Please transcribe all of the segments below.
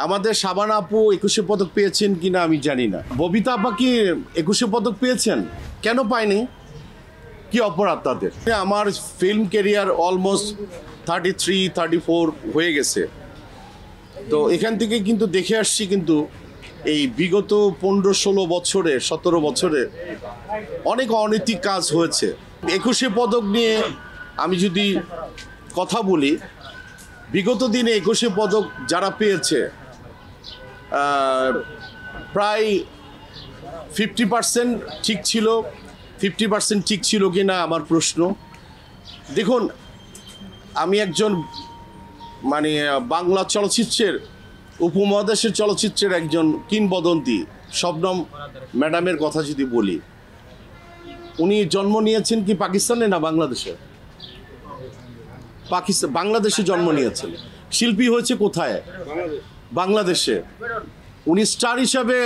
আমাদের শাবানা আপু 21 পদক পেয়েছেন কিনা আমি জানি না। ববিতা আপা কি 21 পদক পেয়েছেন? কেন পায়নি? কি অপরাধ তাদের? আমার ফিল্ম ক্যারিয়ার অলমোস্ট 33-34 হয়ে গেছে। তো এখান থেকে কিন্তু দেখে আসছি কিন্তু এই বিগত 15-16 বছরে 17 বছরে অনেক অনৈতিক কাজ হয়েছে। 21 পদক নিয়ে আমি যদি কথা বলি, বিগত দিনে 21 পদক যারা পেয়েছে প্রায় 50% ঠিক ছিল। 50% ঠিক ছিল কি না আমার প্রশ্ন। দেখুন, আমি একজন বাংলা চলচ্চিত্রের উপমহাদেশের চলচ্চিত্রের একজন কিংবদন্তি শবনম ম্যাডামের কথা যদি বলি, উনি জন্ম নিয়েছেন কি পাকিস্তানে না বাংলাদেশে? বাংলাদেশে জন্ম নিয়েছেন। শিল্পী হয়েছে কোথায়? বাংলাদেশে। উনি স্টার হিসাবে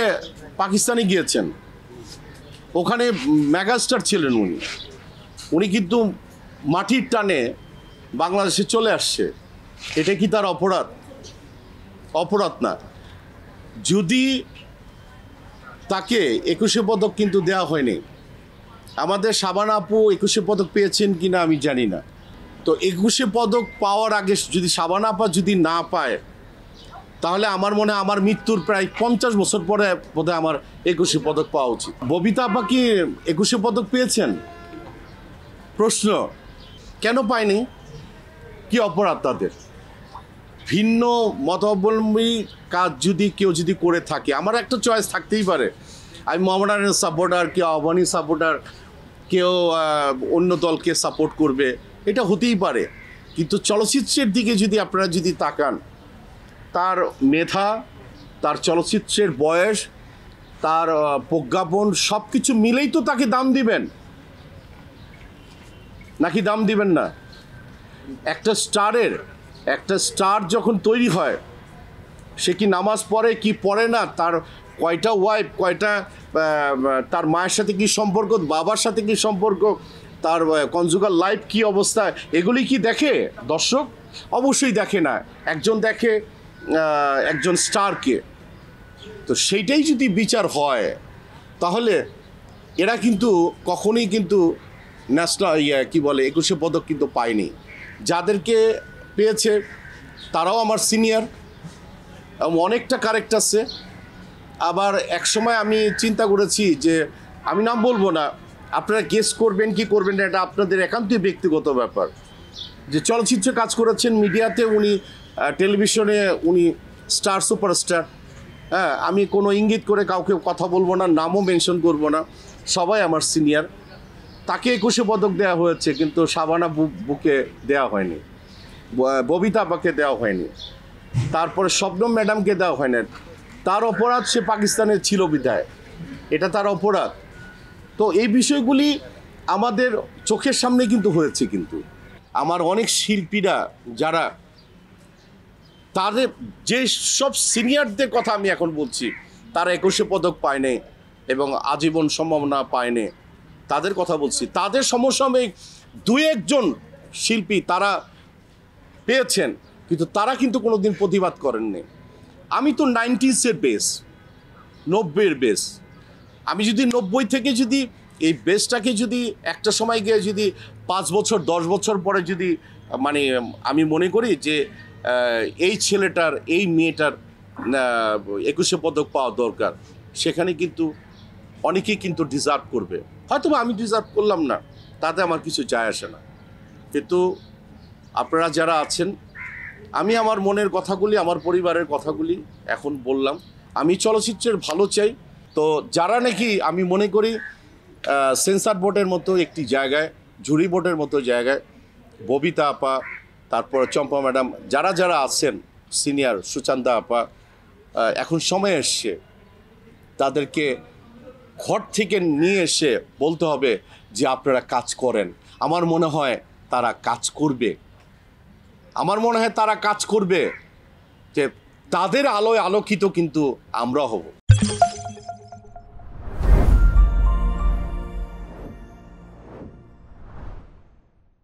পাকিস্তানে গিয়েছেন, ওখানে মেগাস্টার ছিলেন উনি। উনি কিন্তু মাটির টানে বাংলাদেশে চলে আসছে। এটা কি তার অপরাধ? অপরাধ না। যদি তাকে 21 পদক কিন্তু দেওয়া হয়নি। আমাদের শাবানা আপু 21 পদক পেয়েছেন কিনা আমি জানি না। তো 21 পদক পাওয়ার আগে যদি শাবানা আপা যদি না পায়, তাহলে আমার মনে হয় আমার মৃত্যুর প্রায় 50 বছর পরে বোধহয় আমার 21 পদক পাওয়া উচিত। ববিতা আপা কি 21 পদক পেয়েছেন? প্রশ্ন, কেন পায়নি? কি অপরাধ তাদের? ভিন্ন মতাবলম্বী কাজ যদি কেউ যদি করে থাকে, আমার একটা চয়েস থাকতেই পারে। আমি মোহামেডানের সাপোর্টার, কেউ আহ্বানী সাপোর্টার, কেউ অন্য দলকে সাপোর্ট করবে, এটা হতেই পারে। কিন্তু চলচ্চিত্রের দিকে যদি আপনারা যদি তাকান, তার মেধা, তার চলচ্চিত্রের বয়স, তার প্রজ্ঞাপন সব কিছু মিলেই তো তাকে দাম দিবেন, নাকি দাম দিবেন না? একটা স্টার যখন তৈরি হয়, সে কি নামাজ পড়ে কি পড়ে না, তার কয়টা ওয়াইফ, কয়টা তার মায়ের সাথে কি সম্পর্ক, বাবার সাথে কি সম্পর্ক, তার কনজুগাল লাইফ কি অবস্থা, এগুলি কি দেখে দর্শক? অবশ্যই দেখে না। একজন দেখে একজন স্টারকে। তো সেইটাই যদি বিচার হয়, তাহলে এরা কিন্তু কখনোই কিন্তু ন্যাশনাল 21 পদক কিন্তু পায়নি। যাদেরকে পেয়েছে তারাও আমার সিনিয়র, অনেকটা কারেক্ট আছে। আবার একসময় আমি চিন্তা করেছি যে, আমি নাম বলবো না, আপনারা গেস করবেন কি করবেন না, এটা আপনাদের একান্তই ব্যক্তিগত ব্যাপার। যে চলচ্চিত্রে কাজ করেছেন, মিডিয়াতে উনি, টেলিভিশনে উনি স্টার, সুপারস্টার। হ্যাঁ, আমি কোনো ইঙ্গিত করে কাউকে কথা বলবো না, নামও মেনশন করবো না, সবাই আমার সিনিয়র। তাকে 21 পদক দেওয়া হয়েছে, কিন্তু শাবানা বুকে দেওয়া হয়নি, ববিতা আপাকে দেওয়া হয়নি, তারপরে শবনম ম্যাডামকে দেওয়া হয় না। তার অপরাধ, সে পাকিস্তানের ছিল বিধায়, এটা তার অপরাধ। তো এই বিষয়গুলি আমাদের চোখের সামনে কিন্তু হয়েছে। কিন্তু আমার অনেক শিল্পীরা যারা, তাদের যে সব সিনিয়রদের কথা আমি এখন বলছি, তারা 21 পদক পায়নি এবং আজীবন সম্ভাবনা পায়নি, তাদের কথা বলছি। তাদের সমসাময়িক 2-1 শিল্পী তারা পেয়েছেন, কিন্তু তারা কিন্তু কোনো দিন প্রতিবাদ করেননি। আমি তো 90s-এর বেস, 90-এর বেস। আমি যদি 90 থেকে যদি এই বেসটাকে যদি একটা সময় গিয়ে যদি 5 বছর 10 বছর পরে যদি আমি মনে করি যে এই ছেলেটার, এই মেয়েটার 21 পদক পাওয়া দরকার, সেখানে কিন্তু অনেকেই কিন্তু ডিজার্ভ করবে। হয়তো আমি ডিজার্ভ করলাম না, তাতে আমার কিছু যায় আসে না। কিন্তু আপনারা যারা আছেন, আমি আমার মনের কথাগুলি, আমার পরিবারের কথাগুলি এখন বললাম। আমি চলচ্চিত্রের ভালো চাই। তো যারা নাকি, আমি মনে করি সেন্সার বোর্ডের মতো একটি জায়গায়, জুরি বোর্ডের মতো জায়গায় ববিতা আপা, তারপর চম্পা ম্যাডাম, যারা যারা আছেন সিনিয়র, সুচান্দা আপা, এখন সময় এসছে তাদেরকে ঘর থেকে নিয়ে এসে বলতে হবে যে আপনারা কাজ করেন। আমার মনে হয় তারা কাজ করবে। আমার মনে হয় তারা কাজ করবে, যে তাদের আলোয় আলোকিত কিন্তু আমরা হব।